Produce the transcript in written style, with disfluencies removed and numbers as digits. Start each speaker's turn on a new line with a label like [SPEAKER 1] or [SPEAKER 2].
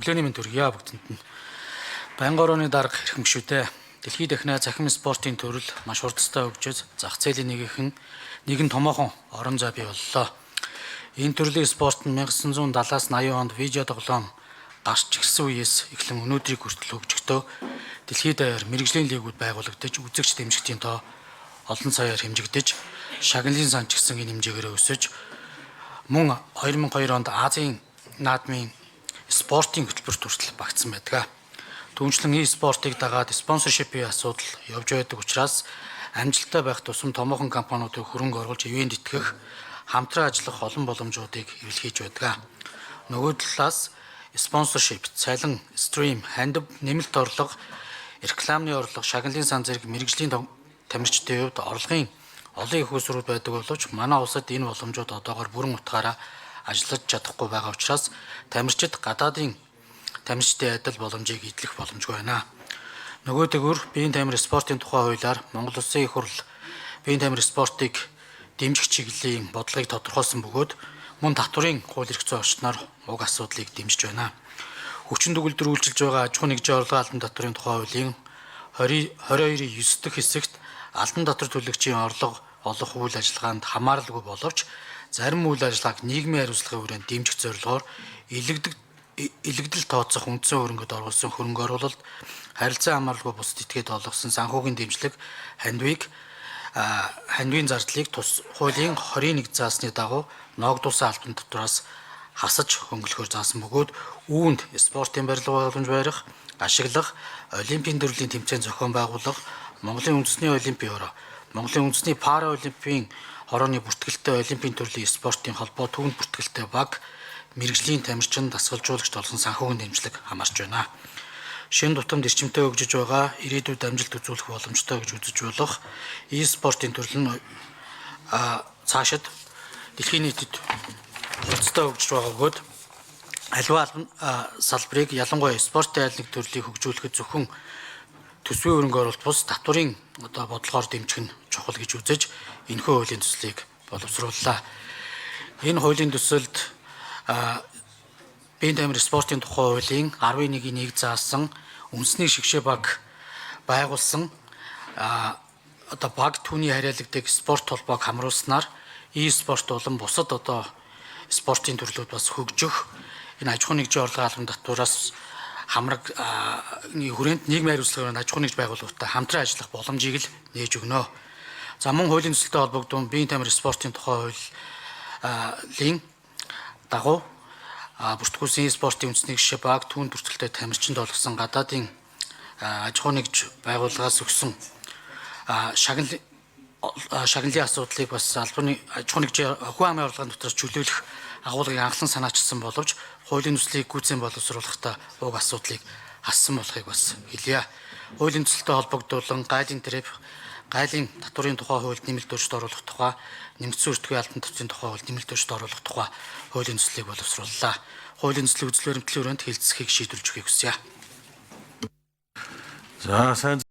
[SPEAKER 1] Өглөөний мэнд төргийа бүгдэнд нь. Байнгын орооны дарга хэрхэн шүү дээ. Дэлхийд дахина захим спортын төрөл маш хурдтай хөгжиж, зах зээлийн нэгэн томоохон орон зай бий боллоо. Энэ төрлийн спорт нь 1970-аас 80 онд видео тоглоом гарч ирсэн үеэс эхлэн өнөөдрийг хүртэл хөгжөхдөө дэлхийд даяар мэрэгжлийн лигүүд байгуулагдаж, үзэгч дэмжигчдийн тоо олон саяар хэмжигдэж, шагналын сан ч гэсэн энэ хэмжээгээр өсөж, мөн 2002 онд Азийн наадмын спортын хөтөлбөрт хүртэл багтсан байдаг. Түүнчлэн e-спортыг дагаад спонсоршипийн асуудал явж байдаг учраас амжилттай байх тусам томоохон компаниудыг хөрөнгө оруулж ивент итгэх, хамтран ажиллах олон боломжуудыг эвлэхийж байдаг. Нөгөө талаас спонсоршип, цалин, стрим, хандив, нэмэлт орлого, рекламны орлого, шагналын сан зэрэг мэрэгжлийн тамирчдын хувьд орлогын олон их усрууд байдаг боловч манай улсад энэ боломжууд одоогоор бүрэн утгаараа ажиллаж чадахгүй байгаа учраас тамирчид гадаадын тамирчдын адил боломжийг эдлэх боломжгүй байна. Нөгөө төгөр биеийн тамир спортын тухай хуулиар Монгол Улсын их хурл биеийн тамир спортыг дэмжих чиглэлийн бодлогыг тодорхойлсон бөгөөд мөн татврын хууль эрх зүйн орчноор уг асуудлыг дэмжиж байна. Хүчин төгөлдөр үйлчилж байгаа аж ахуйн нэгжийн орлогын албан татврын тухай хуулийн 22-9 дахь хэсэгт албан татвар төлөгчийн орлого олох үйл ажиллагаанд хамааралгүй боловч зарим үйл ажиллагааг нийгмийн хариуцлагын хүрээнд дэмжих зорилгоор илэгдэл тооцох үндсэн хөрөнгөд оруулсан хөрөнгө оруулалт, харилцан хамааралгүй бусад этгээд олгосон санхүүгийн дэмжлэг, хандивын зардлыг тус хуулийн 21 заасны дагуу ноогдуулсан албан татвараас хасаж хөнгөлөхөөр заасан бөгөөд үүнд спортын барилга боломж барих, ашиглах, олимпийн төрлийн тэмцээн зохион байгуулах, Монголын үндэсний олимпийн хороо, Монголын үндэсний параолимпийн хорооны бүртгэлтэй олимпийн төрлийн спортын холбоо түүнд бүртгэлтэй баг мэрэгжлийн тамирчин дасгалжуулагчд олсон санхүүгийн дэмжлэг хамаарч байна. Шинэ тутамд эрчимтэй хөгжиж байгаа ирээдүйд амжилт үзүүлэх боломжтой гэж үзэж болох e-спортын төрөл нь цаашид дэлхийн нийтэд хурцтай хөгжиж байгаа бөгөөд аливаа салбарыг ялангуяа спортын айл нэг төрлийг хөгжүүлэхэд зөвхөн төсвийн хөрөнгө оруулалт бус татврын бодлогоор дэмжих нь чухал гэж үзэж энэхүү хуулийн төслийг боловсрууллаа. Энэ хуулийн төсөлд биеийн тамир спортын тухай хуулийн 11-1 заасан үндэсний шигшээ баг байгуулсан баг түүний хариалагддаг спорт холбоог хамруулснаар e-спорт болон бусад спортын төрлүүд бас хөгжих энэ аж ахуйн нэгжийн орлогын албан татвараас хамраг хүрээнд нийгмийн хариуцлагын аж ахуйн нэгж байгууллагатай хамтран ажиллах боломжийг л нээж өгнө. За мөн хуулийн төсөлтэй холбогдсон биеийн тамир спортын тухай хуулийн дагуу бүртгүүлсэн e-спортын үндэсний шигшээ баг түүнд бүртгэлтэй тамирчинд олгосон гадаадын аж ахуйн нэгж байгууллагаас өгсөн шагналын асуудлыг бас албаны аж ахуйн нэгжийн хүү амын орлогын дотроос чөлөөлөх агуулгыг анхлан санаачилсан боловч хуулийн төслийг гүйцэн боловсруулахдаа уг асуудлыг хассан болохыг бас хэлье. Хуулийн төсөлтэй холбогдуулан гайлын татврын тухай хуульд нэмэлт өөрчлөлт оруулах тухай, нэмэгдсэн өртгөө албан татврын тухай хуульд нэмэлт өөрчлөлт оруулах тухай хуулийн төслийг боловсрууллаа. Хуулийн төслийн үзэл баримтлалын хүрээнд хэлэлцэхийг шийдвэрлэж өгөхийг хүсье.
[SPEAKER 2] За сайн